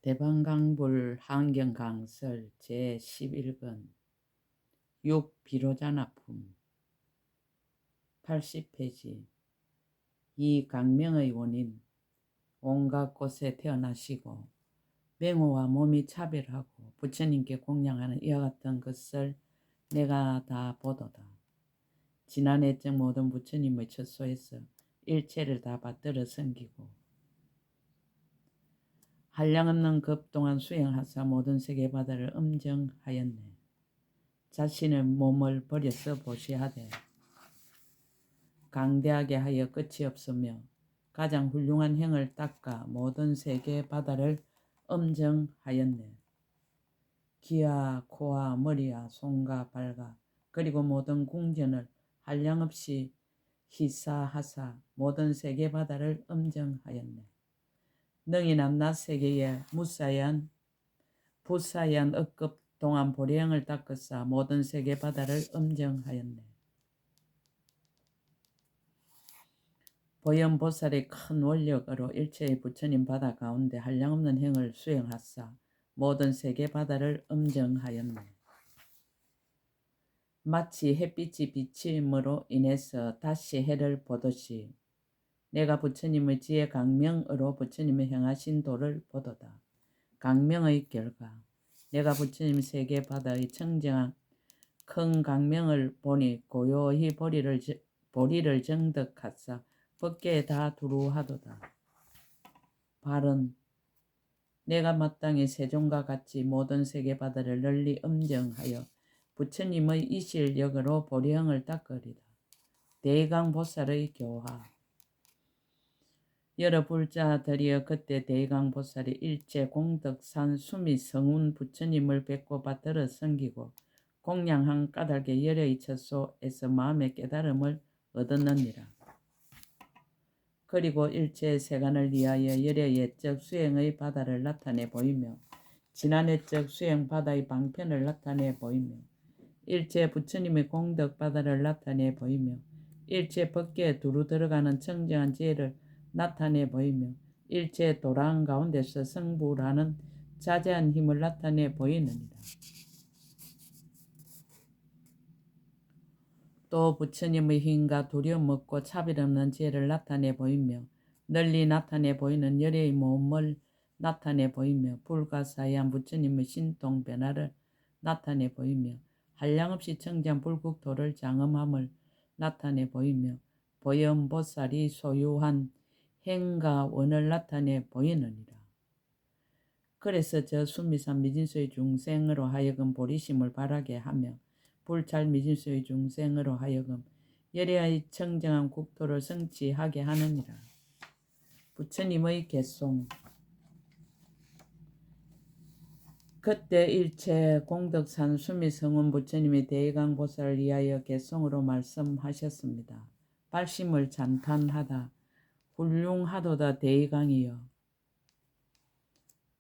대방강불 환경강설 제11권 6. 비로자나품 80페이지. 이 강명의 원인. 온갖 곳에 태어나시고 맹호와 몸이 차별하고 부처님께 공양하는 이와 같은 것을 내가 다 보도다. 지난해적 모든 부처님의 처소에서 일체를 다 받들어 섬기고 한량없는 급 동안 수행하사 모든 세계바다를 엄정하였네. 자신의 몸을 버려서 보시하되 강대하게 하여 끝이 없으며 가장 훌륭한 행을 닦아 모든 세계바다를 엄정하였네. 귀와 코와 머리와 손과 발과 그리고 모든 궁전을 한량없이 희사하사 모든 세계바다를 엄정하였네. 능히 남낮 세계에 무사한 부사한 억급 동안 보리행을 닦으사 모든 세계바다를 엄정하였네. 보현보살의 큰 원력으로 일체의 부처님 바다 가운데 한량없는 행을 수행하사 모든 세계바다를 엄정하였네. 마치 햇빛이 비침으로 인해서 다시 해를 보듯이 내가 부처님의 지혜 강명으로 부처님의 행하신 도를 보도다. 강명의 결과. 내가 부처님 세계바다의 청정한 큰 강명을 보니 고요히 보리를 정득하사 법계에 다 두루하도다. 발은 내가 마땅히 세종과 같이 모든 세계바다를 널리 엄정하여 부처님의 이실력으로 보리형을 닦으리다. 대강보살의 교화. 여러 불자들이여 그때 대강보살이 일체 공덕산 수미 성운 부처님을 뵙고 받들어 섬기고 공양한 까닭의 열의 처소에서 마음의 깨달음을 얻었느니라. 그리고 일체 세간을 위하여 열의 예적 수행의 바다를 나타내 보이며 지난해적 수행 바다의 방편을 나타내 보이며 일체 부처님의 공덕 바다를 나타내 보이며 일체 법계에 두루 들어가는 청정한 지혜를 나타내 보이며 일체 도랑 가운데서 성불하는 자제한 힘을 나타내 보이느니라. 또 부처님의 힘과 두려움 없고 차별 없는 지혜를 나타내 보이며 널리 나타내 보이는 열의 몸을 나타내 보이며 불가사의한 부처님의 신통 변화를 나타내 보이며 한량없이 청정 불국토를 장엄함을 나타내 보이며 보현보살이 소유한 행과 원을 나타내 보이느니라. 그래서 저 수미산 미진수의 중생으로 하여금 보리심을 바라게 하며 불찰 미진수의 중생으로 하여금 열애의 청정한 국토를 성취하게 하느니라. 부처님의 개송. 그때 일체 공덕산 수미성운 부처님이 대강보살을 위하여 개송으로 말씀하셨습니다. 발심을 찬탄하다. 훌륭하도다 대강이여.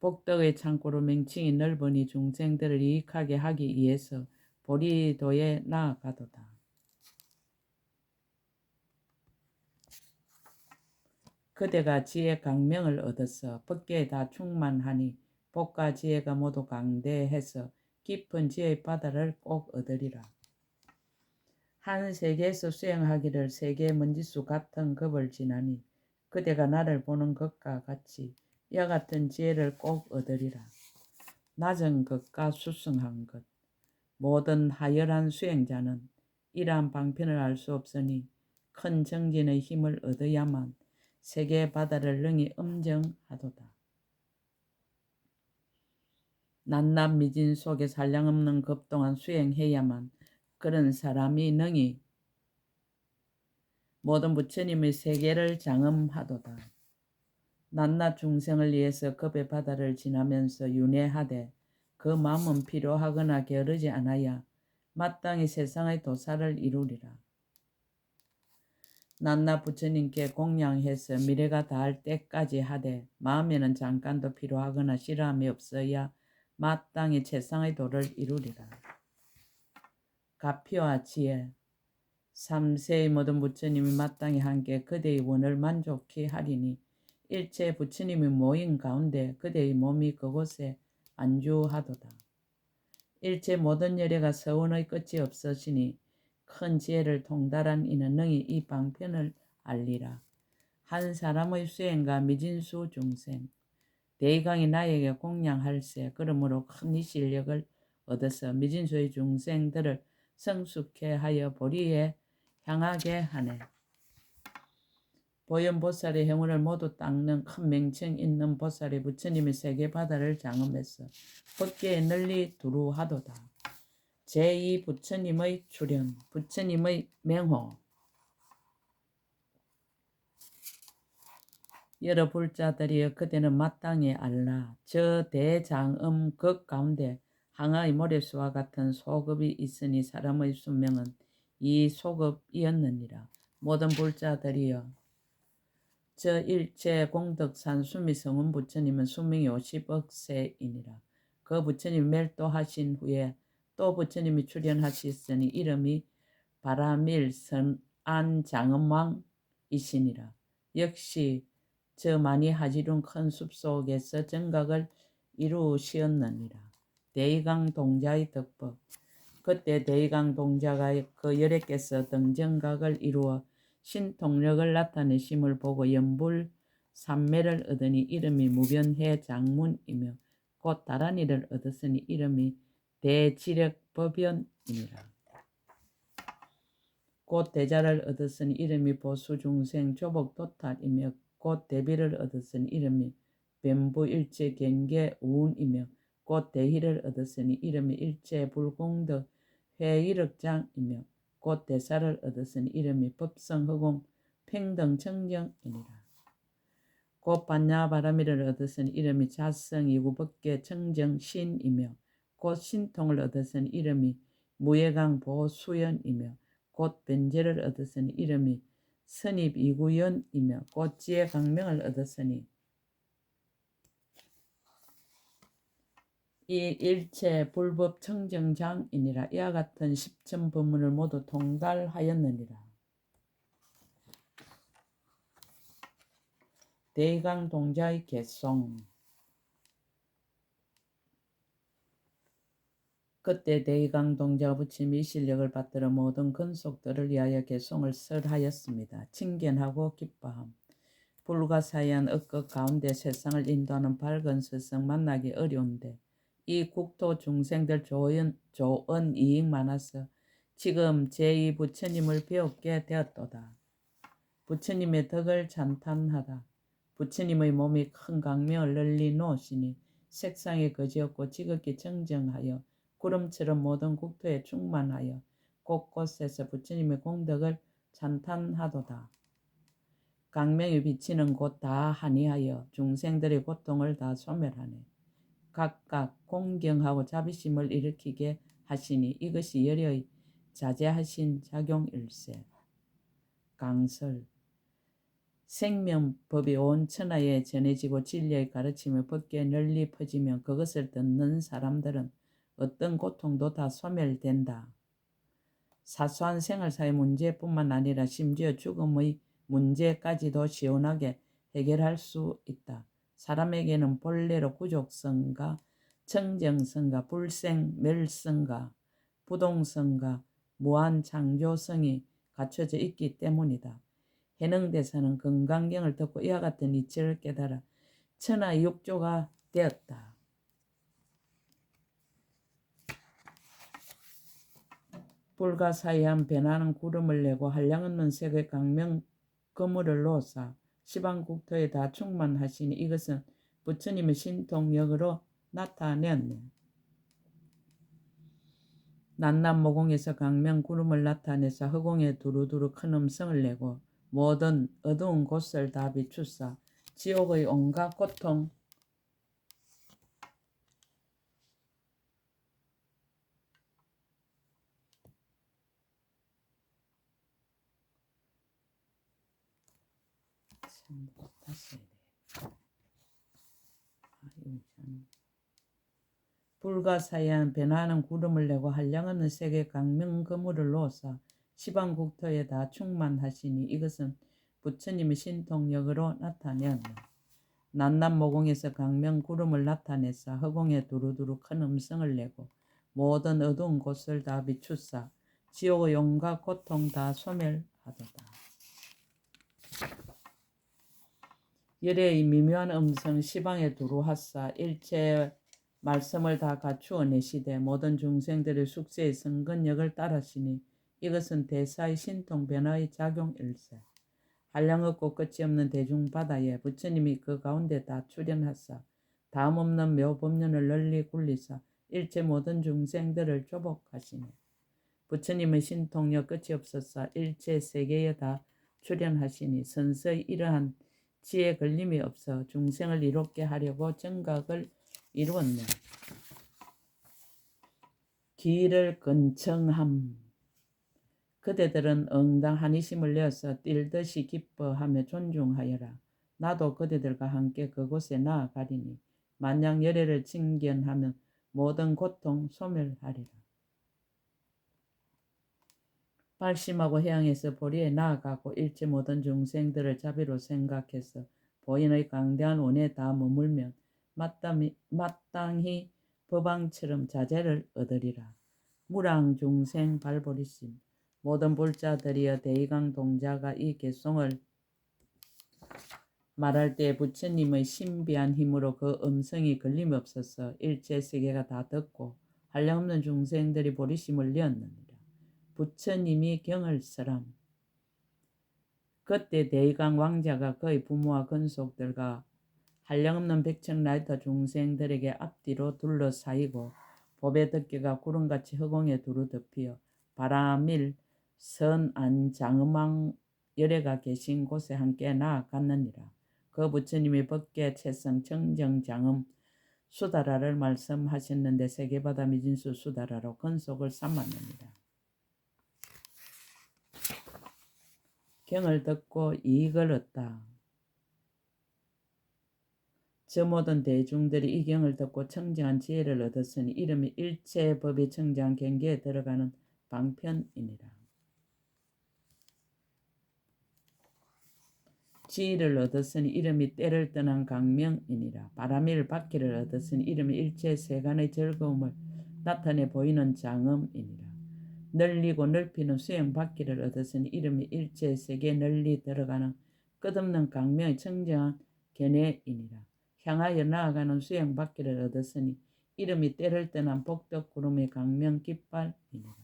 복덕의 창고로 맹칭이 넓으니 중생들을 이익하게 하기 위해서 보리도에 나아가도다. 그대가 지혜 강명을 얻어서 법계에 다 충만하니 복과 지혜가 모두 강대해서 깊은 지혜의 바다를 꼭 얻으리라. 한 세계에서 수행하기를 세계의 먼지수 같은 급을 지나니 그대가 나를 보는 것과 같이 이와 같은 지혜를 꼭 얻으리라. 낮은 것과 수승한 것. 모든 하열한 수행자는 이러한 방편을 알 수 없으니 큰 정진의 힘을 얻어야만 세계의 바다를 능히 엄정하도다. 낱낱 미진 속에 한량없는 급 동안 수행해야만 그런 사람이 능히 모든 부처님의 세계를 장엄하도다. 낱낱 중생을 위해서 급의 바다를 지나면서 윤회하되 그 마음은 필요하거나 게으르지 않아야 마땅히 세상의 도사를 이루리라. 낱낱 부처님께 공양해서 미래가 닿을 때까지 하되 마음에는 잠깐도 필요하거나 싫어함이 없어야 마땅히 세상의 도를 이루리라. 가피와 지혜. 3세의 모든 부처님이 마땅히 함께 그대의 원을 만족히 하리니 일체 부처님이 모인 가운데 그대의 몸이 그곳에 안주하도다. 일체 모든 열애가 서원의 끝이 없으시니 큰 지혜를 통달한 이는 능히 이 방편을 알리라. 한 사람의 수행과 미진수 중생 대의강이 나에게 공양할세. 그러므로 큰 이 실력을 얻어서 미진수의 중생들을 성숙해 하여 보리에 향하게 하네. 보현보살의 행운을 모두 닦는 큰 맹청 있는 보살이 부처님의 세계바다를 장엄해서 법계에 널리 두루하도다. 제2 부처님의 출현, 부처님의 맹호. 여러 불자들이여 그대는 마땅히 알라. 저 대장엄 극 가운데 항아의 모래수와 같은 소급이 있으니 사람의 수명은 이 소급이었느니라. 모든 불자들이여 저 일체 공덕산 수미성운 부처님은 수명이 50억 세이니라. 그 부처님이 멸도하신 후에 또 부처님이 출현하셨으니 이름이 바라밀 선안장엄왕이시니라. 역시 저 많이 하지룬 큰 숲속에서 정각을 이루시었느니라. 대의강 동자의 덕법. 그때 대의강 동자가 그 열애께서 등정각을 이루어 신통력을 나타내심을 보고 연불 삼매를 얻으니 이름이 무변해 장문이며 곧 다란이를 얻었으니 이름이 대지력법연이니라. 곧 대자를 얻었으니 이름이 보수중생 조복도탈이며 곧 대비를 얻었으니 이름이 변부일체경계우운이며 곧 대희를 얻었으니 이름이 일체불공덕 회의력장이며 곧 대사를 얻었으니 이름이 법성허공 평등청정이니라. 곧 반야바라미를 얻었으니 이름이 자성이구법계 청정신이며 곧 신통을 얻었으니 이름이 무예강 보수연이며 곧 변제를 얻었으니 이름이 선입이구연이며 곧 지혜강명을 얻었으니 이 일체 불법 청정장이니라. 이와 같은 십천법문을 모두 통달하였느니라. 대의강 동자의 개송. 그때 대의강 동자가 부처님이 실력을 받들어 모든 근속들을 위하여 개송을 설하였습니다. 칭견하고 기뻐함. 불가사의한 억극 가운데 세상을 인도하는 밝은 스승 만나기 어려운데 이 국토 중생들 조언 이익 많아서 지금 제2 부처님을 배우게 되었도다. 부처님의 덕을 찬탄하다. 부처님의 몸이 큰 강명을 널리 놓으시니 색상이 거지없고 지극히 정정하여 구름처럼 모든 국토에 충만하여 곳곳에서 부처님의 공덕을 찬탄하도다. 강명이 비치는 곳 다 한이하여 중생들의 고통을 다 소멸하네. 각각 공경하고 자비심을 일으키게 하시니 이것이 열의 자제하신 작용일세. 강설. 생명법이 온 천하에 전해지고 진리의 가르침을 법계에 널리 퍼지면 그것을 듣는 사람들은 어떤 고통도 다 소멸된다. 사소한 생활사의 문제뿐만 아니라 심지어 죽음의 문제까지도 시원하게 해결할 수 있다. 사람에게는 본래로 구족성과 청정성과 불생멸성과 부동성과 무한창조성이 갖춰져 있기 때문이다. 해능대사는 건강경을 듣고 이와 같은 이치를 깨달아 천하육조가 되었다. 불가사의한 변하는 구름을 내고 한량없는 색의 강명 그물을 놓사 시방국토에 다 충만하시니 이것은 부처님의 신통력으로 나타내었네. 난남모공에서 강명 구름을 나타내서 허공에 두루두루 큰 음성을 내고 모든 어두운 곳을 다 비추사 지옥의 온갖 고통 불가사의한 변화하는 구름을 내고 한량없는 색의 강명 그물을 놓사 시방국토에 다 충만하시니 이것은 부처님의 신통력으로 나타내었네. 난난 모공에서 강명 구름을 나타내사 허공에 두루두루 큰 음성을 내고 모든 어두운 곳을 다 비추사 지옥의 용과 고통 다 소멸하도다. 열의 미묘한 음성 시방에 두루하사 일체 말씀을 다 갖추어 내시되 모든 중생들의 숙세의 성근역을 따르시니 이것은 대사의 신통 변화의 작용일세. 한량없고 끝이 없는 대중바다에 부처님이 그 가운데 다 출현하사 다음없는 묘법륜을 널리 굴리사 일체 모든 중생들을 조복하시니 부처님의 신통력 끝이 없어서 일체 세계에 다 출현하시니 선서의 이러한 지혜 걸림이 없어 중생을 이롭게 하려고 정각을 이루었네. 기를 근청함. 그대들은 응당 한이심을 내어서 뛸듯이 기뻐하며 존중하여라. 나도 그대들과 함께 그곳에 나아가리니 만약 열애를 칭견하면 모든 고통 소멸하리라. 발심하고 해양에서 보리에 나아가고 일체 모든 중생들을 자비로 생각해서 보인의 강대한 원에 다 머물면 마땅히 법왕처럼 자제를 얻으리라. 무랑중생 발보리심. 모든 불자들이여 대의강 동자가 이 개송을 말할 때 부처님의 신비한 힘으로 그 음성이 걸림없어서 일체 세계가 다 듣고 한량없는 중생들이 보리심을 내었느니라. 부처님이 경을 설함. 그때 대의강 왕자가 그의 부모와 근속들과 한량없는 백천라이터 중생들에게 앞뒤로 둘러싸이고 법의 덮개가 구름같이 허공에 두루 덮여 바라밀 선안장음왕 열애가 계신 곳에 함께 나아갔느니라. 그 부처님이 법계 채성 청정장음 수다라를 말씀하셨는데 세계바다 미진수 수다라로 근속을 삼았느니라. 경을 듣고 이익을 얻다. 저 모든 대중들이 이 경을 듣고 청정한 지혜를 얻었으니 이름이 일체 법의 청정한 경계에 들어가는 방편이니라. 지혜를 얻었으니 이름이 때를 떠난 강명이니라. 바라밀 바퀴를 얻었으니 이름이 일체 세간의 즐거움을 나타내 보이는 장엄이니라. 널리고 넓히는 수행 바퀴를 얻었으니 이름이 일체 세계에 널리 들어가는 끝없는 강명의 청정한 견해이니라. 향하여 나아가는 수행 바퀴를 얻었으니 이름이 때를 떠난 복덕 구름의 강명 깃발이니라.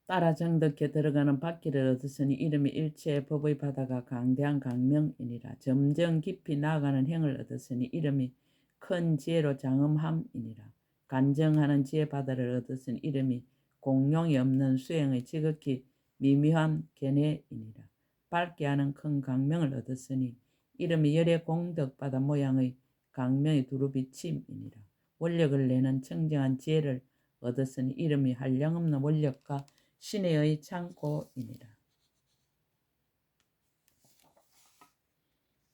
따라 정덕해 들어가는 바퀴를 얻었으니 이름이 일체 법의 바다가 강대한 강명이니라. 점점 깊이 나아가는 행을 얻었으니 이름이 큰 지혜로 장엄함이니라. 간정하는 지혜 바다를 얻었으니 이름이 공용이 없는 수행의 지극히 미묘한 견해이니라. 밝게 하는 큰 강명을 얻었으니 이름이 열의 공덕 바다 모양의 강명이 두루 비침이니라. 원력을 내는 청정한 지혜를 얻었으니 이름이 한량없는 원력과 신의 창고이니라.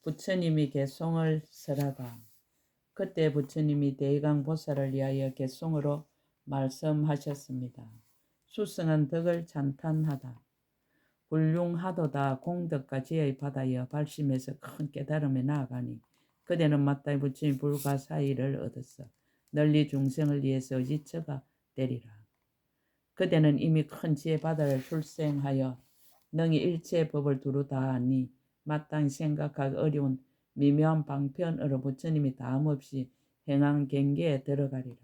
부처님이 개송을 설하다. 그때 부처님이 대의강 보살을 위하여 개송으로 말씀하셨습니다. 수승한 덕을 찬탄하다. 훌륭하도다. 공덕과 지혜의 바다여 발심해서 큰 깨달음에 나아가니 그대는 마땅히 부처님 불가사의를 얻었어 널리 중생을 위해서 의지처가 되리라. 그대는 이미 큰 지혜 바다를 출생하여 능히 일체의 법을 두루 다 아니 마땅히 생각하기 어려운 미묘한 방편으로 부처님이 다음없이 행한 경계에 들어가리라.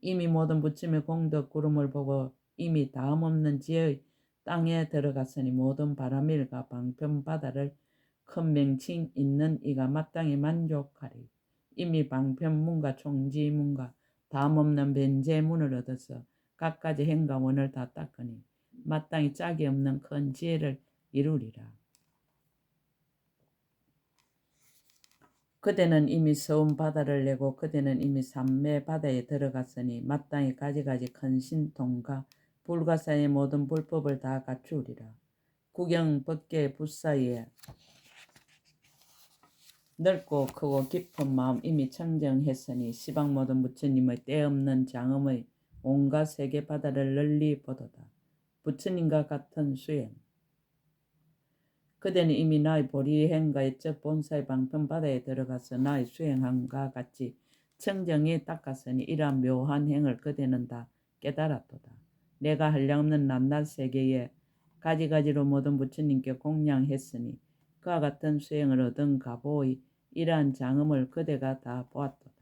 이미 모든 부처님의 공덕 구름을 보고 이미 다음없는 지혜의 땅에 들어갔으니 모든 바라밀과 방편 바다를 큰 명칭 있는 이가 마땅히 만족하리. 이미 방편문과 총지문과 다음없는 변제문을 얻어서 각가지 행과 원을 다 닦으니 마땅히 짝이 없는 큰 지혜를 이루리라. 그대는 이미 서운 바다를 내고 그대는 이미 삼매 바다에 들어갔으니 마땅히 가지가지 큰 신통과 불가사의 모든 불법을 다 갖추리라. 구경 법계 붓사이에 넓고 크고 깊은 마음 이미 청정했으니 시방 모든 부처님의 때없는 장엄의 온갖 세계 바다를 널리 보도다. 부처님과 같은 수행. 그대는 이미 나의 보리 행가의 적 본사의 방편 바다에 들어가서 나의 수행함과 같이 청정히 닦았으니 이러한 묘한 행을 그대는 다 깨달았도다. 내가 한량없는 낱낱 세계에 가지가지로 모든 부처님께 공양했으니 그와 같은 수행을 얻은 가보의 이러한 장엄을 그대가 다 보았도다.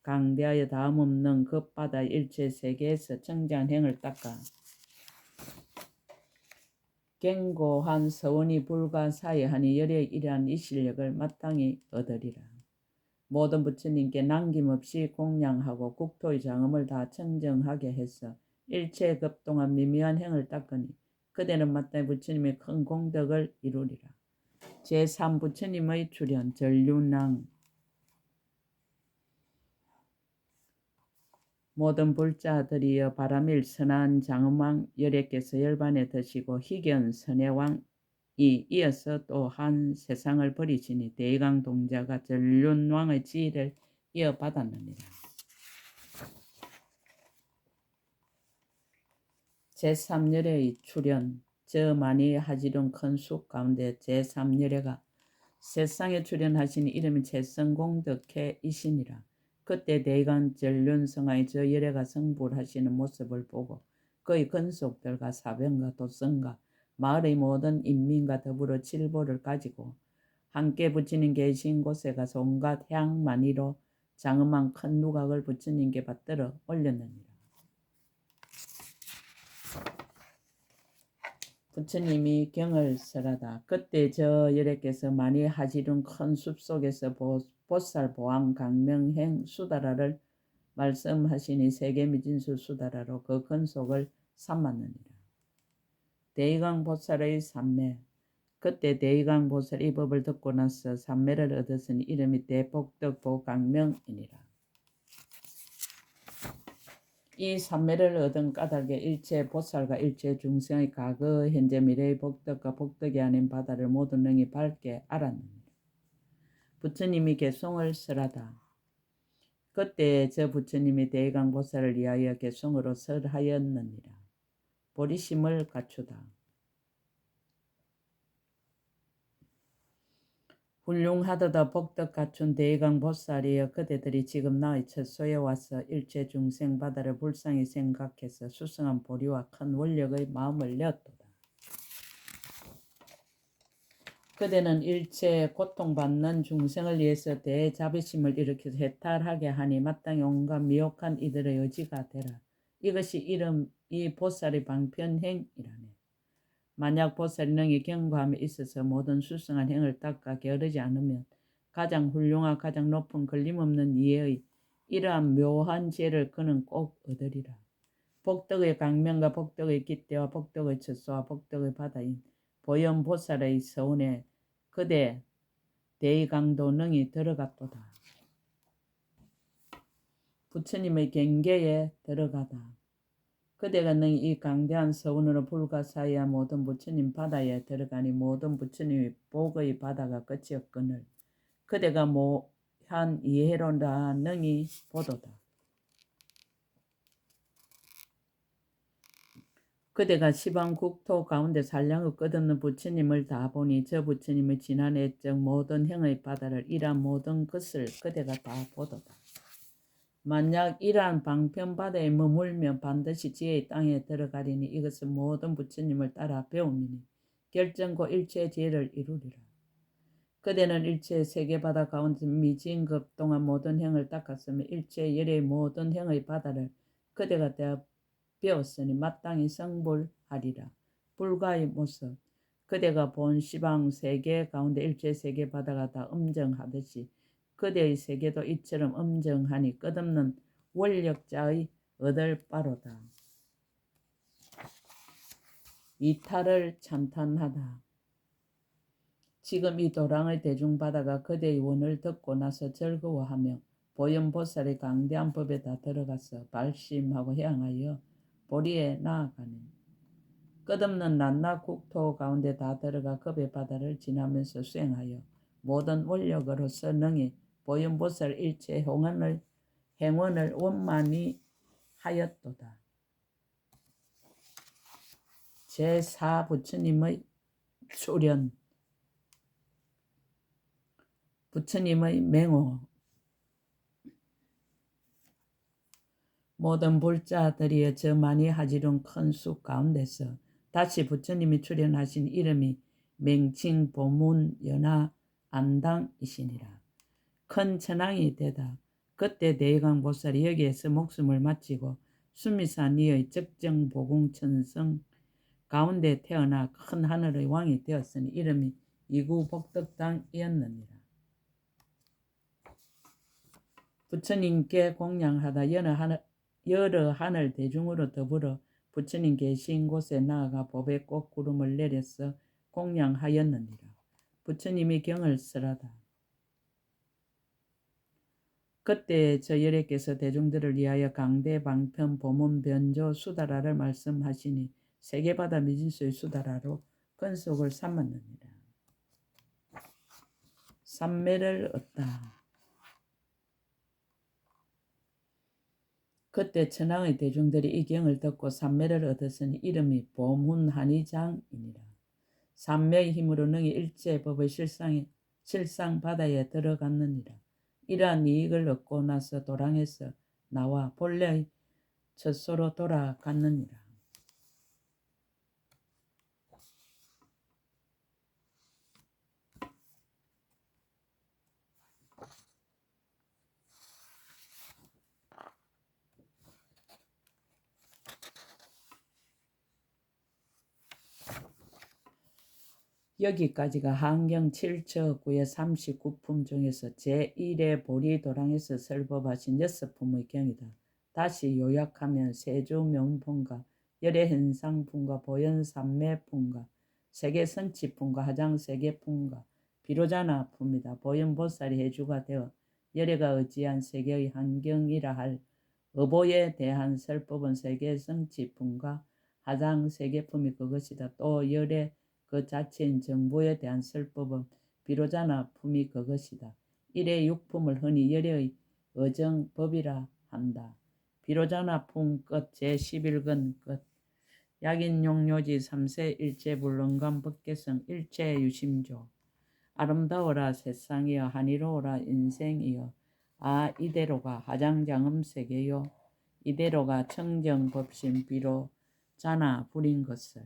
강대하여 다음없는 급바다 일체 세계에서 청정한 행을 닦아 견고한 서원이 불가사의하니 열의 이러한 이 실력을 마땅히 얻으리라. 모든 부처님께 남김없이 공양하고 국토의 장엄을 다 청정하게 해서 일체 급동안 미미한 행을 닦으니 그대는 마땅히 부처님의 큰 공덕을 이루리라. 제3부처님의 출현 전륜왕 모든 불자들이여 바람일 선한 장엄왕 열애께서 열반에 드시고 희견 선해왕이 이어서 또 한 세상을 버리시니 대강 동자가 전륜왕의 지위를 이어받았느니라. 제3열애의 출현 저 많이 하지른 큰 숲 가운데 제3열애가 세상에 출현하시니 이름이 채성공덕회이시니라. 그때 대강 전륜성하의 저 열애가 성불하시는 모습을 보고 그의 근속들과 사병과 도성과 마을의 모든 인민과 더불어 칠보를 가지고 함께 부처님 계신 곳에 가서 온갖 향만이로 장엄한 큰 누각을 부처님께 받들어 올렸느니라. 부처님이 경을 설하다. 그때 저 열애께서 많이 하지른 큰 숲속에서 보살 보왕 강명행 수다라를 말씀하시니 세계미진수 수다라로 그 근속을 삼았느니라. 대의강 보살의 삼매 그때 대의강 보살이 이 법을 듣고 나서 삼매를 얻었으니 이름이 대복덕 보강명이니라. 이 삼매를 얻은 까닭에 일체 보살과 일체 중생의 과거 현재 미래의 복덕과 복덕이 아닌 바다를 모두 능히 밝게 알았느니라. 부처님이 개송을 설하다. 그때 저 부처님이 대의강 보살을 위하여 개송으로 설하였느니라. 보리심을 갖추다. 훌륭하도다 복덕 갖춘 대의강 보살이여 그대들이 지금 나의 처소에 와서 일체 중생 바다를 불쌍히 생각해서 수승한 보리와 큰 원력의 마음을 내었도다. 그대는 일체 고통받는 중생을 위해서 대자비심을 일으켜서 해탈하게 하니 마땅히 온갖 미혹한 이들의 의지가 되라. 이것이 이 보살의 방편행이라네. 만약 보살이 능히 경과함에 있어서 모든 수승한 행을 닦아 게으르지 않으면 가장 훌륭하고 가장 높은 걸림없는 이해의 이러한 묘한 지혜를 그는 꼭 얻으리라. 복덕의 강명과 복덕의 깃대와 복덕의 처소와 복덕의 바다인 보현보살의 서운에 그대 대의강도 능히 들어갔도다. 부처님의 경계에 들어가다. 그대가 능히 이 강대한 서운으로 불가사의한 모든 부처님 바다에 들어가니 모든 부처님의 복의 바다가 끝이 없거늘 그대가 모한 이해로 다 능히 보도다. 그대가 시방 국토 가운데 산량의 끝없는 부처님을 다 보니 저 부처님의 지난 애적 모든 행의 바다를 이러한 모든 것을 그대가 다 보도다. 만약 이러한 방편바다에 머물면 반드시 지혜의 땅에 들어가리니 이것은 모든 부처님을 따라 배움이니 결정코 일체의 지혜를 이루리라. 그대는 일체의 세계바다 가운데 미진급 동안 모든 행을 닦았으며 일체의 열의 모든 행의 바다를 그대가 다 배웠으니 마땅히 성불하리라. 불가의 모습 그대가 본 시방 세계 가운데 일체 세계바다가 다 엄정하듯이 그대의 세계도 이처럼 엄정하니 끝없는 원력자의 얻을 바로다. 이탈을 찬탄하다. 지금 이 도랑의 대중바다가 그대의 원을 듣고 나서 즐거워하며 보현보살의 강대한 법에 다 들어가서 발심하고 향하여 보리에 나아가네. 끝없는 낱낱 국토 가운데 다 들어가 급의 바다를 지나면서 수행하여 모든 원력으로서 능히 보현보살 일체 행원을 원만히 하였도다. 제4 부처님의 출현 부처님의 맹호 모든 불자들이 저 많이 하지른 큰 숲 가운데서 다시 부처님이 출현하신 이름이 맹칭보문연화 안당이시니라. 큰 천왕이 되다. 그때 대의강보살이 여기에서 목숨을 마치고 수미산이의 적정보궁천성 가운데 태어나 큰 하늘의 왕이 되었으니 이름이 이구복덕당이었느니라. 부처님께 공양하다 여러 하늘 대중으로 더불어 부처님 계신 곳에 나아가 법의 꽃구름을 내려서 공양하였느니라. 부처님이 경을 쓰라다. 그때 저 열애께서 대중들을 위하여 강대 방편 보문 변조 수다라를 말씀하시니 세계바다 미진수의 수다라로 근속을 삼았느니라. 삼매를 얻다. 그때 천황의 대중들이 이 경을 듣고 삼매를 얻었으니 이름이 보문한의장이니라. 삼매의 힘으로 능히 일체법의 실상 바다에 들어갔느니라. 이러한 이익을 얻고 나서 도랑에서 나와 본래의 처소로 돌아갔느니라. 여기까지가 한경 7처 9의 39품 중에서 제1의 보리도랑에서 설법하신 6품의 경이다. 다시 요약하면 세주명품과 열애현상품과 보현삼매품과 세계선치품과 하장세계품과 비로자나품이다. 보현보살이 해주가 되어 열애가 의지한 세계의 환경이라 할 의보에 대한 설법은 세계성치품과 하장세계품이 그것이다. 또 열애 그 자체인 정보에 대한 설법은 비로자나 품이 그것이다. 일의 육품을 흔히 열애의 의정법이라 한다. 비로자나 품 끝 제11근 끝 약인용료지 3세 일체불능감 법계성 일체유심조 아름다워라 세상이여 한이로워라 인생이여 아 이대로가 하장장음세계요 이대로가 청정법신 비로자나 불인 것을